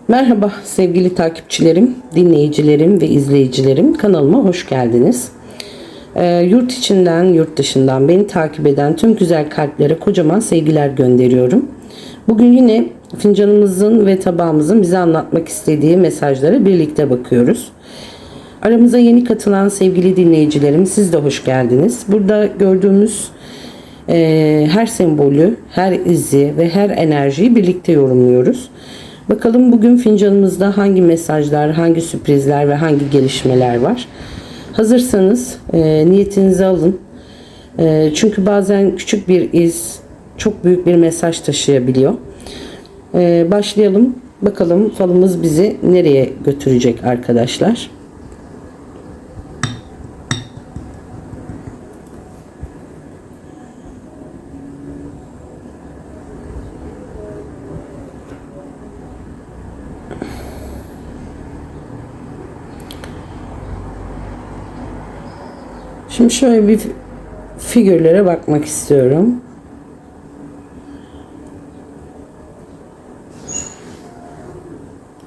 Merhaba sevgili takipçilerim, dinleyicilerim ve izleyicilerim. Kanalıma hoş geldiniz. Yurt içinden, yurt dışından beni takip eden tüm güzel kalplere kocaman sevgiler gönderiyorum. Bugün yine fincanımızın ve tabağımızın bize anlatmak istediği mesajlara birlikte bakıyoruz. Aramıza yeni katılan sevgili dinleyicilerim, siz de hoş geldiniz. Burada gördüğümüz her sembolü, her izi ve her enerjiyi birlikte yorumluyoruz. Bakalım bugün fincanımızda hangi mesajlar, hangi sürprizler ve hangi gelişmeler var. Hazırsanız niyetinizi alın. Çünkü bazen küçük bir iz çok büyük bir mesaj taşıyabiliyor. Başlayalım. Bakalım falımız bizi nereye götürecek arkadaşlar. Şimdi şöyle bir figürlere bakmak istiyorum.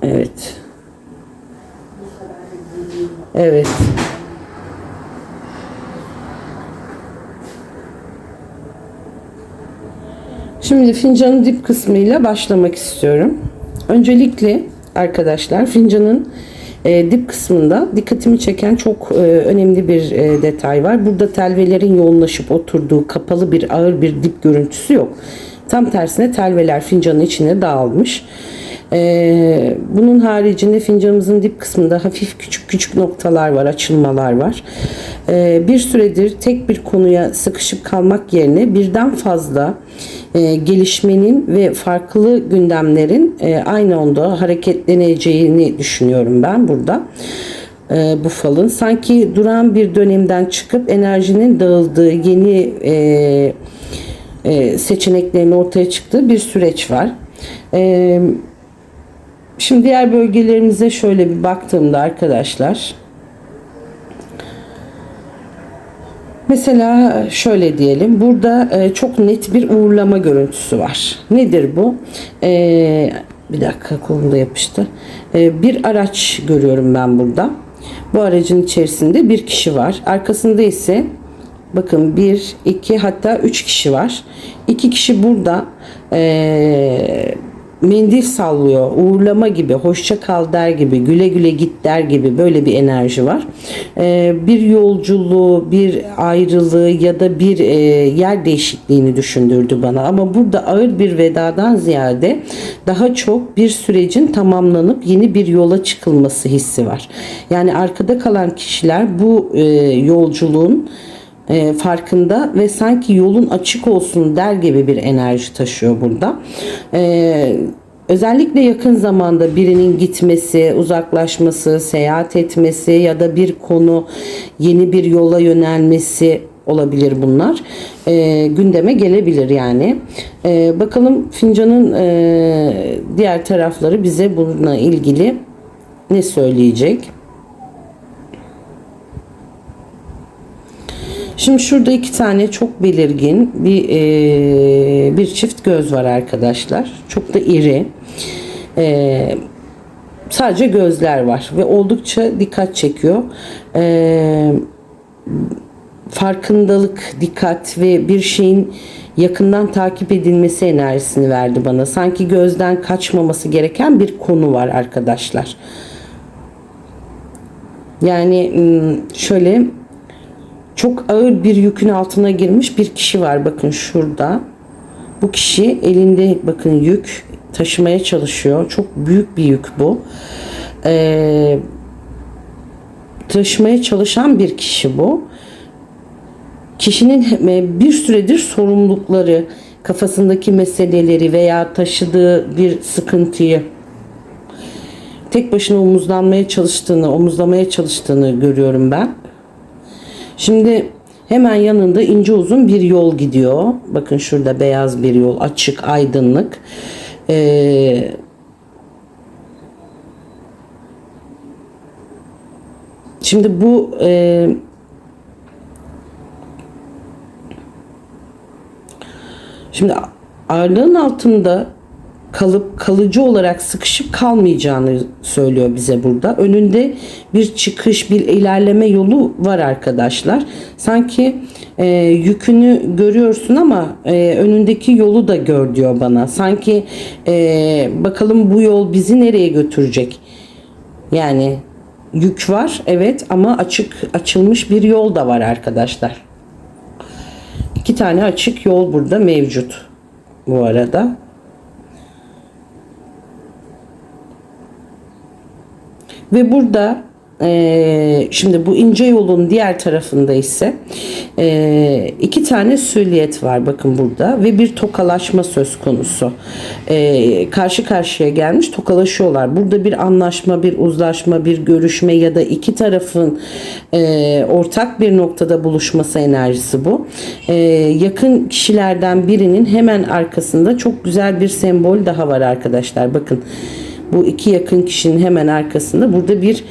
Evet. Evet. Şimdi fincanın dip kısmıyla başlamak istiyorum. Öncelikle arkadaşlar fincanın dip kısmında dikkatimi çeken çok önemli bir detay var. Burada telvelerin yoğunlaşıp oturduğu kapalı bir ağır bir dip görüntüsü yok. Tam tersine telveler fincanın içine dağılmış. Bunun haricinde fincanımızın dip kısmında hafif küçük küçük noktalar var, açılmalar var. Bir süredir tek bir konuya sıkışıp kalmak yerine birden fazla gelişmenin ve farklı gündemlerin aynı anda hareketleneceğini düşünüyorum ben burada. Bu falın sanki duran bir dönemden çıkıp enerjinin dağıldığı yeni seçeneklerin ortaya çıktığı bir süreç var. Şimdi diğer bölgelerimize şöyle bir baktığımda arkadaşlar, mesela şöyle diyelim, burada çok net bir uğurlama görüntüsü var. Nedir bu? Bir dakika, kolumda yapıştı. Bir araç görüyorum ben burada. Bu aracın içerisinde bir kişi var. Arkasında ise bakın 1, 2 hatta 3 kişi var. 2 kişi burada mendil sallıyor, uğurlama gibi, hoşça kal der gibi, güle güle git der gibi böyle bir enerji var. Bir yolculuğu, bir ayrılığı ya da bir yer değişikliğini düşündürdü bana. Ama burada ağır bir vedadan ziyade daha çok bir sürecin tamamlanıp yeni bir yola çıkılması hissi var. Yani arkada kalan kişiler bu yolculuğun farkında ve sanki yolun açık olsun der gibi bir enerji taşıyor burada. Özellikle yakın zamanda birinin gitmesi, uzaklaşması, seyahat etmesi ya da bir konu yeni bir yola yönelmesi olabilir bunlar. Gündeme gelebilir yani. Bakalım fincanın diğer tarafları bize bununla ilgili ne söyleyecek? Şimdi şurada iki tane çok belirgin bir çift göz var arkadaşlar. Çok da iri. Sadece gözler var ve oldukça dikkat çekiyor. Farkındalık, dikkat ve bir şeyin yakından takip edilmesi enerjisini verdi bana. Sanki gözden kaçmaması gereken bir konu var arkadaşlar. Yani şöyle, çok ağır bir yükün altına girmiş bir kişi var. Bakın şurada. Bu kişi elinde bakın yük taşımaya çalışıyor. Çok büyük bir yük bu. Taşımaya çalışan bir kişi bu. Kişinin bir süredir sorumlulukları, kafasındaki meseleleri veya taşıdığı bir sıkıntıyı tek başına omuzlamaya çalıştığını görüyorum ben. Şimdi hemen yanında ince uzun bir yol gidiyor. Bakın şurada beyaz bir yol, açık, aydınlık. Şimdi bu şimdi ağırlığın altında kalıcı olarak sıkışıp kalmayacağını söylüyor bize burada. Önünde bir çıkış, bir ilerleme yolu var arkadaşlar. Sanki yükünü görüyorsun ama önündeki yolu da gör diyor bana. Sanki bakalım bu yol bizi nereye götürecek? Yani yük var evet ama açılmış bir yol da var arkadaşlar. 2 tane açık yol burada mevcut bu arada. Ve burada şimdi bu ince yolun diğer tarafında ise 2 tane süliyet var bakın burada ve bir tokalaşma söz konusu. Karşı karşıya gelmiş tokalaşıyorlar. Burada bir anlaşma, bir uzlaşma, bir görüşme ya da 2 tarafın ortak bir noktada buluşması enerjisi bu. Yakın kişilerden birinin hemen arkasında çok güzel bir sembol daha var arkadaşlar. Bakın bu 2 yakın kişinin hemen arkasında burada bir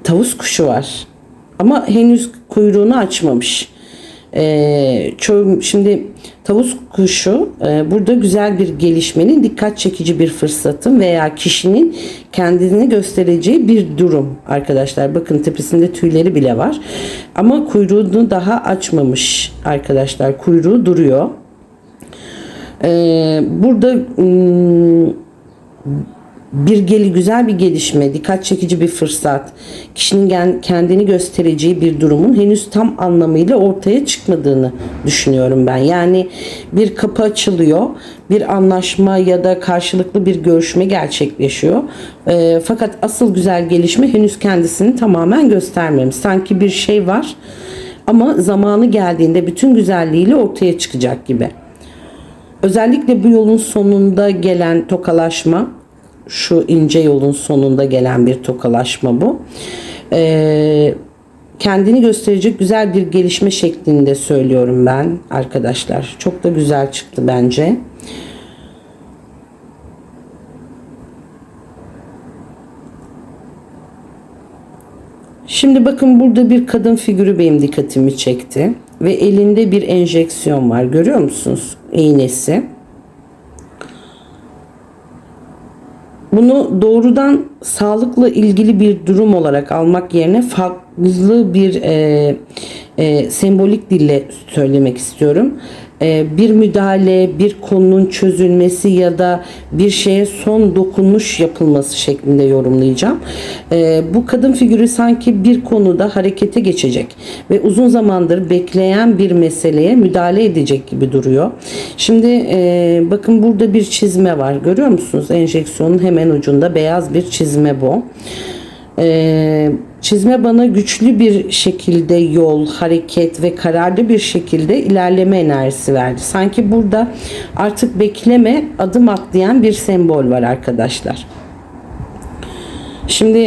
tavus kuşu var. Ama henüz kuyruğunu açmamış. Şimdi tavus kuşu burada güzel bir gelişmenin, dikkat çekici bir fırsatın veya kişinin kendini göstereceği bir durum arkadaşlar. Bakın tepesinde tüyleri bile var. Ama kuyruğunu daha açmamış arkadaşlar. Kuyruğu duruyor. Burada güzel bir gelişme, dikkat çekici bir fırsat, kişinin kendini göstereceği bir durumun henüz tam anlamıyla ortaya çıkmadığını düşünüyorum ben. Yani bir kapı açılıyor, bir anlaşma ya da karşılıklı bir görüşme gerçekleşiyor. Fakat asıl güzel gelişme henüz kendisini tamamen göstermemiş. Sanki bir şey var ama zamanı geldiğinde bütün güzelliğiyle ortaya çıkacak gibi. Özellikle bu yolun sonunda gelen tokalaşma, şu ince yolun sonunda gelen bir tokalaşma bu. Kendini gösterecek güzel bir gelişme şeklinde söylüyorum ben arkadaşlar. Çok da güzel çıktı bence. Şimdi bakın burada bir kadın figürü benim dikkatimi çekti. Ve elinde bir enjeksiyon var. Görüyor musunuz? İğnesi. Bunu doğrudan sağlıkla ilgili bir durum olarak almak yerine farklı bir sembolik dille söylemek istiyorum. Bir müdahale, bir konunun çözülmesi ya da bir şeye son dokunuş yapılması şeklinde yorumlayacağım. Bu kadın figürü sanki bir konuda harekete geçecek ve uzun zamandır bekleyen bir meseleye müdahale edecek gibi duruyor. Şimdi bakın burada bir çizme var. Görüyor musunuz? Enjeksiyonun hemen ucunda beyaz bir çizme bu. Çizme bana güçlü bir şekilde yol, hareket ve kararlı bir şekilde ilerleme enerjisi verdi. Sanki burada artık bekleme, adım atlayan bir sembol var arkadaşlar. Şimdi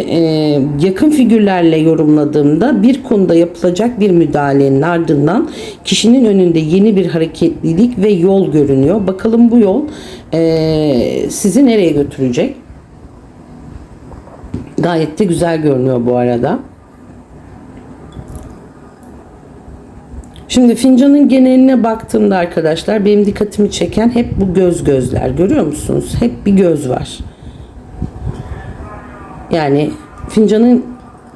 yakın figürlerle yorumladığımda bir konuda yapılacak bir müdahalenin ardından kişinin önünde yeni bir hareketlilik ve yol görünüyor. Bakalım bu yol sizi nereye götürecek? Gayet de güzel görünüyor bu arada. Şimdi fincanın geneline baktığımda arkadaşlar benim dikkatimi çeken hep bu gözler. Görüyor musunuz? Hep bir göz var. Yani fincanın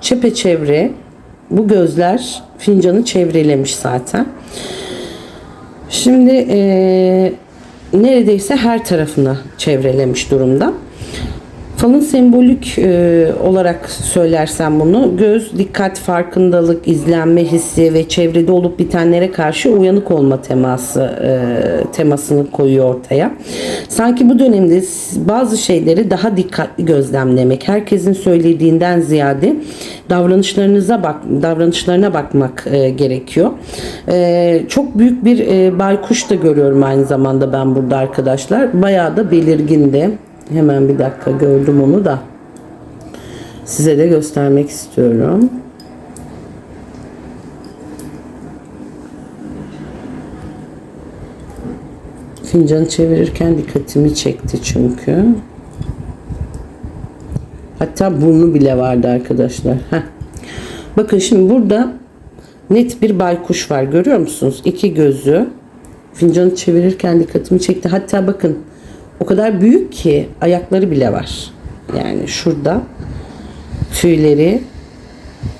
çepeçevre bu gözler fincanı çevrelemiş zaten. Şimdi neredeyse her tarafını çevrelemiş durumda. Falın sembolik olarak söylersem bunu, göz, dikkat, farkındalık, izlenme hissi ve çevrede olup bitenlere karşı uyanık olma temasını koyuyor ortaya. Sanki bu dönemde bazı şeyleri daha dikkatli gözlemlemek, herkesin söylediğinden ziyade davranışlarına bakmak gerekiyor. Çok büyük bir baykuş da görüyorum aynı zamanda ben burada arkadaşlar. Bayağı da belirgindi. Hemen bir dakika, gördüm onu da size de göstermek istiyorum. Fincanı çevirirken dikkatimi çekti çünkü. Hatta burnu bile vardı arkadaşlar. Bakın şimdi burada net bir baykuş var. Görüyor musunuz? İki gözü Fincanı çevirirken dikkatimi çekti. Hatta bakın o kadar büyük ki ayakları bile var. Yani şurada tüyleri,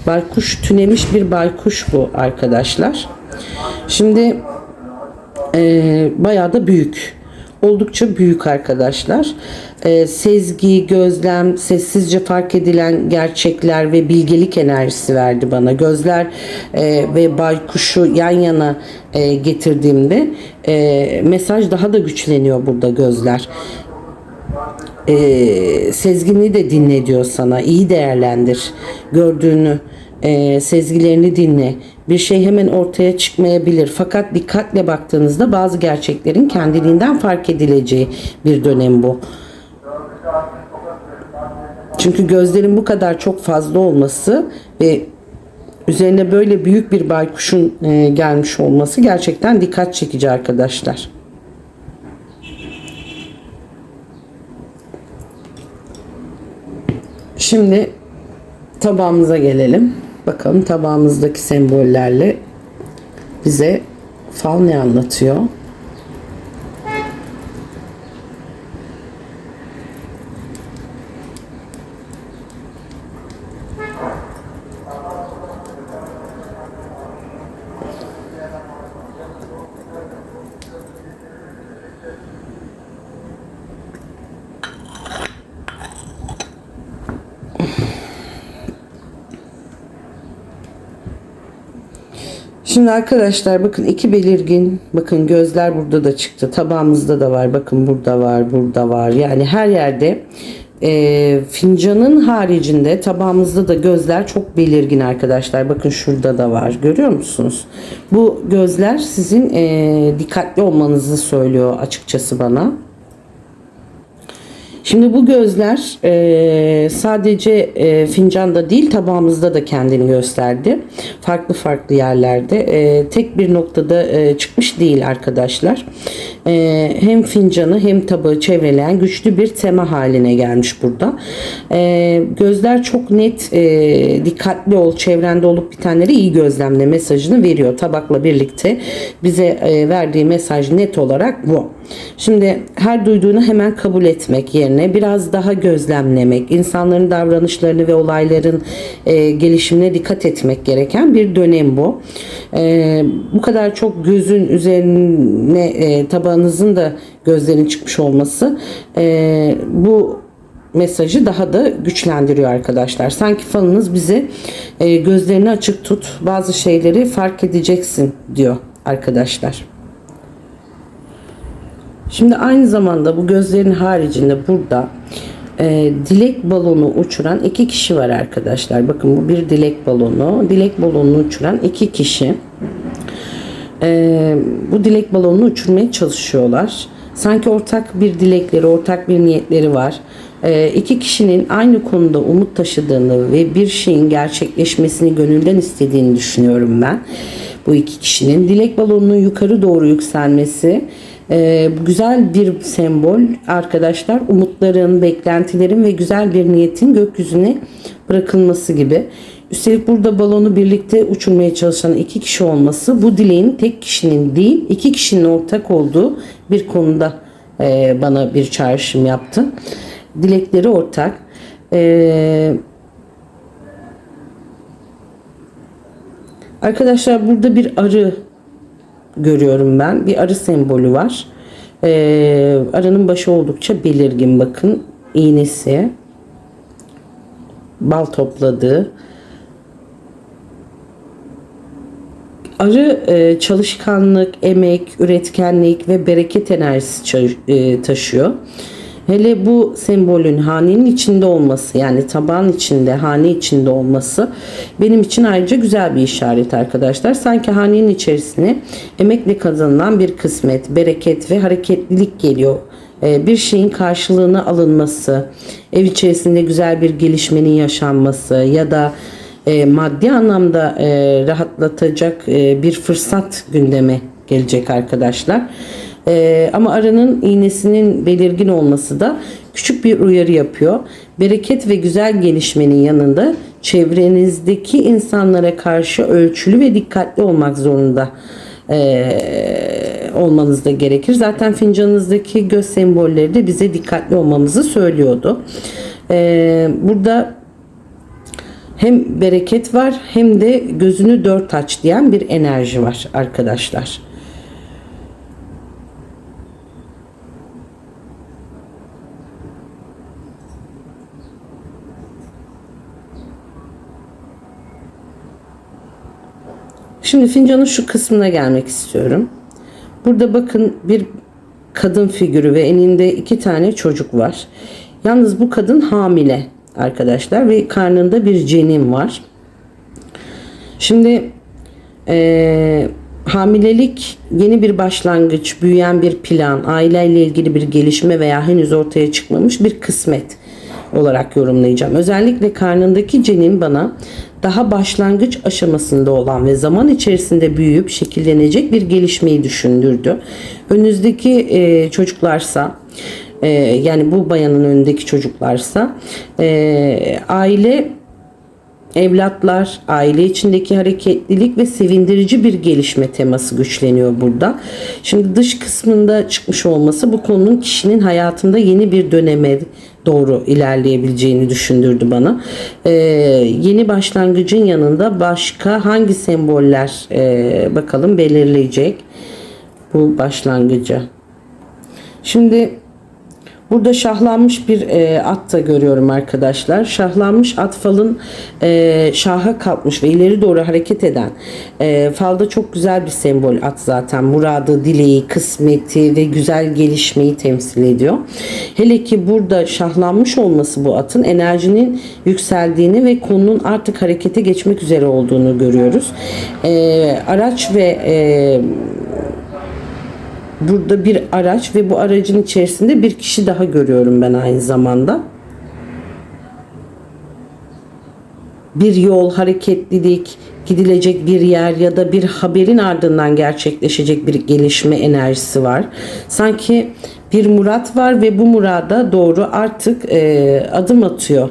baykuş tünemiş bir baykuş bu arkadaşlar. Şimdi bayağı da büyük. Oldukça büyük arkadaşlar. Sezgi, gözlem, sessizce fark edilen gerçekler ve bilgelik enerjisi verdi bana. Gözler ve baykuşu yan yana getirdiğimde mesaj daha da güçleniyor burada gözler. Sezgini de dinle diyor sana. İyi değerlendir. Gördüğünü, sezgilerini dinle. Bir şey hemen ortaya çıkmayabilir. Fakat dikkatle baktığınızda bazı gerçeklerin kendiliğinden fark edileceği bir dönem bu. Çünkü gözlerin bu kadar çok fazla olması ve üzerine böyle büyük bir baykuşun gelmiş olması gerçekten dikkat çekici arkadaşlar. Şimdi tabağımıza gelelim. Bakalım tabağımızdaki sembollerle bize fal ne anlatıyor? Şimdi arkadaşlar bakın iki belirgin, bakın gözler burada da çıktı, tabağımızda da var, bakın burada var, burada var, yani her yerde fincanın haricinde tabağımızda da gözler çok belirgin arkadaşlar. Bakın şurada da var, görüyor musunuz? Bu gözler sizin dikkatli olmanızı söylüyor açıkçası bana. Şimdi bu gözler sadece fincanda değil tabağımızda da kendini gösterdi. Farklı farklı yerlerde. Tek bir noktada çıkmış değil arkadaşlar. Hem fincanı hem tabağı çevreleyen güçlü bir tema haline gelmiş burada. Gözler çok net, dikkatli ol, çevrende olup bitenleri iyi gözlemle mesajını veriyor. Tabakla birlikte bize verdiği mesaj net olarak bu. Şimdi her duyduğunu hemen kabul etmek yerine biraz daha gözlemlemek, insanların davranışlarını ve olayların gelişimine dikkat etmek gereken bir dönem bu. Bu kadar çok gözün üzerine tabağınızın da gözlerin çıkmış olması bu mesajı daha da güçlendiriyor arkadaşlar. Sanki falınız bize gözlerini açık tut, bazı şeyleri fark edeceksin diyor arkadaşlar. Şimdi aynı zamanda bu gözlerin haricinde burada dilek balonu uçuran iki kişi var arkadaşlar. Bakın bu bir dilek balonu. Dilek balonunu uçuran iki kişi. Bu dilek balonunu uçurmaya çalışıyorlar. Sanki ortak bir dilekleri, ortak bir niyetleri var. İki kişinin aynı konuda umut taşıdığını ve bir şeyin gerçekleşmesini gönülden istediğini düşünüyorum ben. Bu iki kişinin dilek balonunun yukarı doğru yükselmesi güzel bir sembol arkadaşlar. Umutların, beklentilerin ve güzel bir niyetin gökyüzüne bırakılması gibi. Üstelik burada balonu birlikte uçurmaya çalışan iki kişi olması bu dileğin tek kişinin değil iki kişinin ortak olduğu bir konuda bana bir çağrışım yaptı. Dilekleri ortak. Arkadaşlar burada bir arı görüyorum ben. Bir arı sembolü var. Arının başı oldukça belirgin. Bakın iğnesi, bal topladığı. Arı çalışkanlık, emek, üretkenlik ve bereket enerjisi taşıyor. Hele bu sembolün hanenin içinde olması, yani tabağın içinde, hane içinde olması benim için ayrıca güzel bir işaret arkadaşlar. Sanki hanenin içerisine emekle kazanılan bir kısmet, bereket ve hareketlilik geliyor. Bir şeyin karşılığına alınması, ev içerisinde güzel bir gelişmenin yaşanması ya da maddi anlamda rahatlatacak bir fırsat gündeme gelecek arkadaşlar. Ama arının iğnesinin belirgin olması da küçük bir uyarı yapıyor. Bereket ve güzel gelişmenin yanında çevrenizdeki insanlara karşı ölçülü ve dikkatli olmak zorunda olmanız da gerekir. Zaten fincanınızdaki göz sembolleri de bize dikkatli olmamızı söylüyordu. Burada hem bereket var hem de gözünü dört aç diyen bir enerji var arkadaşlar. Şimdi fincanın şu kısmına gelmek istiyorum. Burada bakın bir kadın figürü ve elinde 2 tane çocuk var. Yalnız bu kadın hamile arkadaşlar ve karnında bir cenin var. Şimdi hamilelik yeni bir başlangıç, büyüyen bir plan, aileyle ilgili bir gelişme veya henüz ortaya çıkmamış bir kısmet olarak yorumlayacağım. Özellikle karnındaki cenin bana daha başlangıç aşamasında olan ve zaman içerisinde büyüyüp şekillenecek bir gelişmeyi düşündürdü. Önünüzdeki çocuklarsa yani bu bayanın önündeki çocuklarsa aile, evlatlar, aile içindeki hareketlilik ve sevindirici bir gelişme teması güçleniyor burada. Şimdi dış kısmında çıkmış olması bu konunun kişinin hayatında yeni bir döneme doğru ilerleyebileceğini düşündürdü bana. Yeni başlangıcın yanında başka hangi semboller bakalım belirleyecek bu başlangıcı. Şimdi burada şahlanmış bir at da görüyorum arkadaşlar. Şahlanmış at falın şaha kalkmış ve ileri doğru hareket eden falda çok güzel bir sembol at zaten. Muradı, dileği, kısmeti ve güzel gelişmeyi temsil ediyor. Hele ki burada şahlanmış olması bu atın enerjinin yükseldiğini ve konunun artık harekete geçmek üzere olduğunu görüyoruz. Araç ve burada bir araç ve bu aracın içerisinde bir kişi daha görüyorum ben aynı zamanda. Bir yol, hareketlilik, gidilecek bir yer ya da bir haberin ardından gerçekleşecek bir gelişme enerjisi var. Sanki bir murat var ve bu murada doğru artık adım atıyor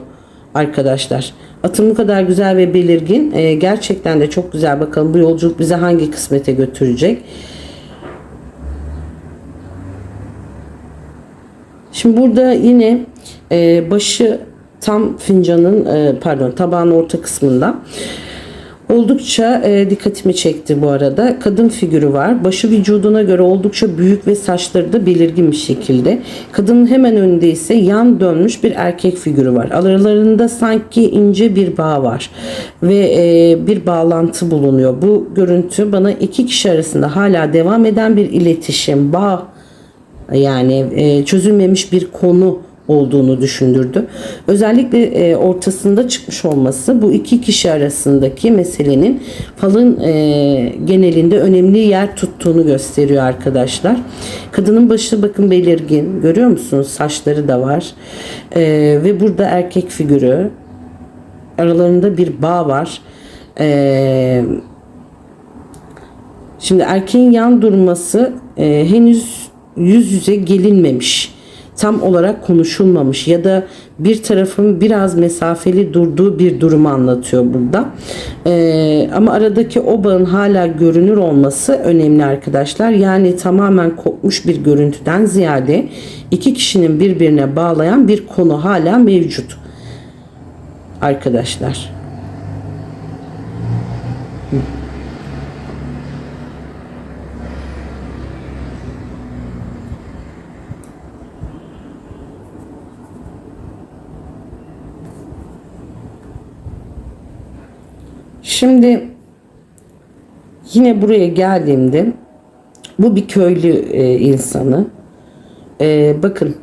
arkadaşlar. Atım bu kadar güzel ve belirgin. Gerçekten de çok güzel. Bakalım bu yolculuk bize hangi kısmete götürecek? Şimdi burada yine başı tam fincanın tabağın orta kısmında oldukça dikkatimi çekti bu arada. Kadın figürü var. Başı vücuduna göre oldukça büyük ve saçları da belirgin bir şekilde. Kadının hemen önünde ise yan dönmüş bir erkek figürü var. Aralarında sanki ince bir bağ var ve bir bağlantı bulunuyor. Bu görüntü bana iki kişi arasında hala devam eden bir iletişim, bağ, yani çözülmemiş bir konu olduğunu düşündürdü. Özellikle ortasında çıkmış olması bu iki kişi arasındaki meselenin falın genelinde önemli yer tuttuğunu gösteriyor arkadaşlar. Kadının başı bakın belirgin. Görüyor musunuz? Saçları da var. Ve burada erkek figürü. Aralarında bir bağ var. Şimdi erkeğin yan durması henüz yüz yüze gelinmemiş, tam olarak konuşulmamış ya da bir tarafın biraz mesafeli durduğu bir durumu anlatıyor burada. Ama aradaki o bağın hala görünür olması önemli arkadaşlar. Yani tamamen kopmuş bir görüntüden ziyade iki kişinin birbirine bağlayan bir konu hala mevcut arkadaşlar. Şimdi yine buraya geldiğimde bu bir köylü insanı. Bakın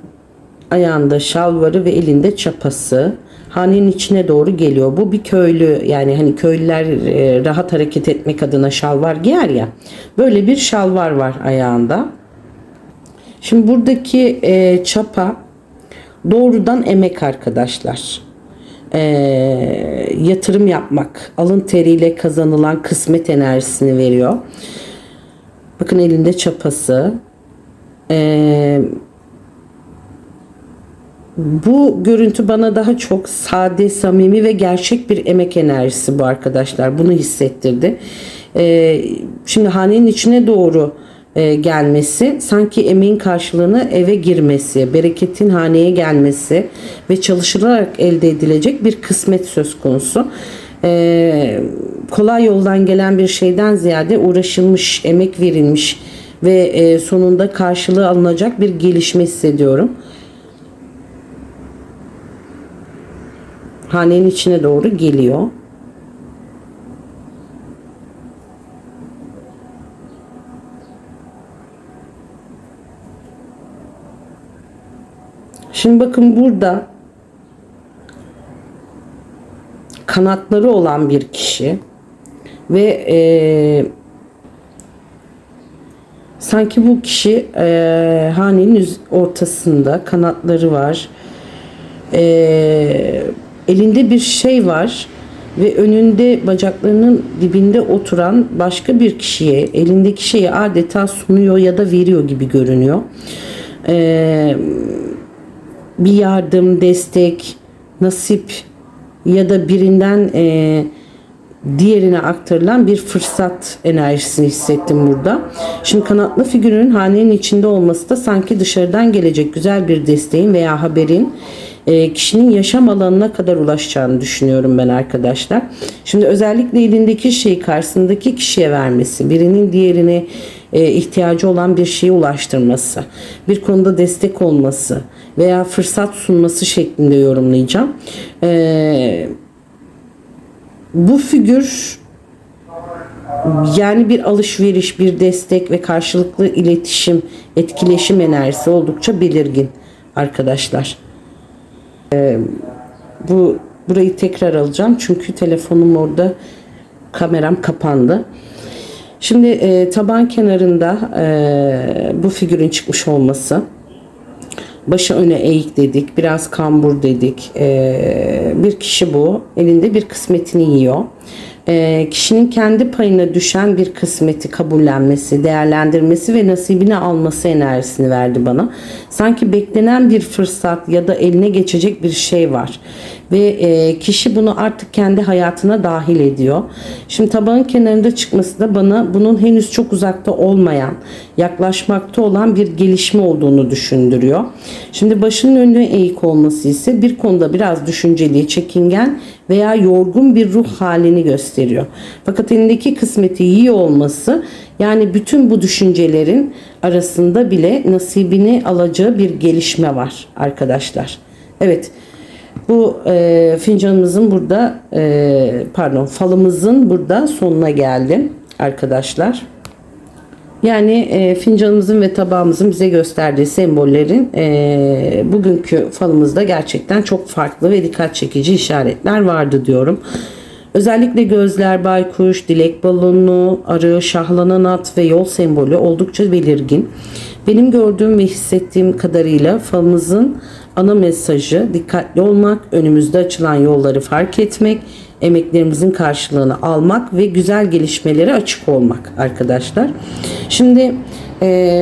ayağında şalvarı ve elinde çapası. Hanenin içine doğru geliyor. Bu bir köylü, yani hani köylüler rahat hareket etmek adına şalvar giyer ya. Böyle bir şalvar var ayağında. Şimdi buradaki çapa doğrudan emek arkadaşlar. Yatırım yapmak, alın teriyle kazanılan kısmet enerjisini veriyor. Bakın elinde çapası. Bu görüntü bana daha çok sade, samimi ve gerçek bir emek enerjisi bu arkadaşlar. Bunu hissettirdi. Şimdi hanenin içine doğru gelmesi, sanki emeğin karşılığını eve girmesi, bereketin haneye gelmesi ve çalışılarak elde edilecek bir kısmet söz konusu. Kolay yoldan gelen bir şeyden ziyade uğraşılmış, emek verilmiş ve sonunda karşılığı alınacak bir gelişme hissediyorum. Hanenin içine doğru geliyor. Şimdi bakın, burada kanatları olan bir kişi ve sanki bu kişi hanenin ortasında kanatları var. Elinde bir şey var ve önünde, bacaklarının dibinde oturan başka bir kişiye elindeki şeyi adeta sunuyor ya da veriyor gibi görünüyor. Bir yardım, destek, nasip ya da birinden diğerine aktarılan bir fırsat enerjisini hissettim burada. Şimdi kanatlı figürün hanenin içinde olması da sanki dışarıdan gelecek güzel bir desteğin veya haberin kişinin yaşam alanına kadar ulaşacağını düşünüyorum ben arkadaşlar. Şimdi özellikle elindeki şeyi karşısındaki kişiye vermesi, birinin diğerine ihtiyacı olan bir şeye ulaştırması, bir konuda destek olması veya fırsat sunması şeklinde yorumlayacağım. Bu figür yani bir alışveriş, bir destek ve karşılıklı iletişim, etkileşim enerjisi oldukça belirgin arkadaşlar. Burayı tekrar alacağım çünkü telefonum orada, kameram kapandı. Şimdi taban kenarında bu figürün çıkmış olması, başı öne eğik dedik, biraz kambur dedik. Bir kişi bu, elinde bir kısmetini yiyor. Kişinin kendi payına düşen bir kısmeti kabullenmesi, değerlendirmesi ve nasibini alması enerjisini verdi bana. Sanki beklenen bir fırsat ya da eline geçecek bir şey var ve kişi bunu artık kendi hayatına dahil ediyor. Şimdi tabanın kenarında çıkması da bana bunun henüz çok uzakta olmayan, yaklaşmakta olan bir gelişme olduğunu düşündürüyor. Şimdi başının önüne eğik olması ise bir konuda biraz düşünceli, çekingen veya yorgun bir ruh halini gösteriyor. Fakat elindeki kısmeti yiyor olması, yani bütün bu düşüncelerin arasında bile nasibini alacağı bir gelişme var arkadaşlar. Evet, bu fincanımızın burada falımızın burada sonuna geldim arkadaşlar. Yani fincanımızın ve tabağımızın bize gösterdiği sembollerin bugünkü falımızda gerçekten çok farklı ve dikkat çekici işaretler vardı diyorum. Özellikle gözler, baykuş, dilek balonu, arı, şahlanan at ve yol sembolü oldukça belirgin. Benim gördüğüm ve hissettiğim kadarıyla falımızın ana mesajı dikkatli olmak, önümüzde açılan yolları fark etmek, emeklerimizin karşılığını almak ve güzel gelişmelere açık olmak arkadaşlar. Şimdi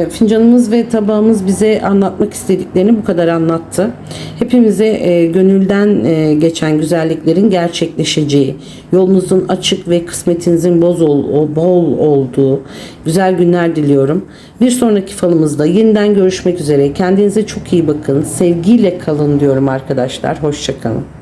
fincanımız ve tabağımız bize anlatmak istediklerini bu kadar anlattı. Hepimize gönülden geçen güzelliklerin gerçekleşeceği, yolunuzun açık ve kısmetinizin bol olduğu güzel günler diliyorum. Bir sonraki falımızda yeniden görüşmek üzere. Kendinize çok iyi bakın. Sevgiyle kalın diyorum arkadaşlar. Hoşça kalın.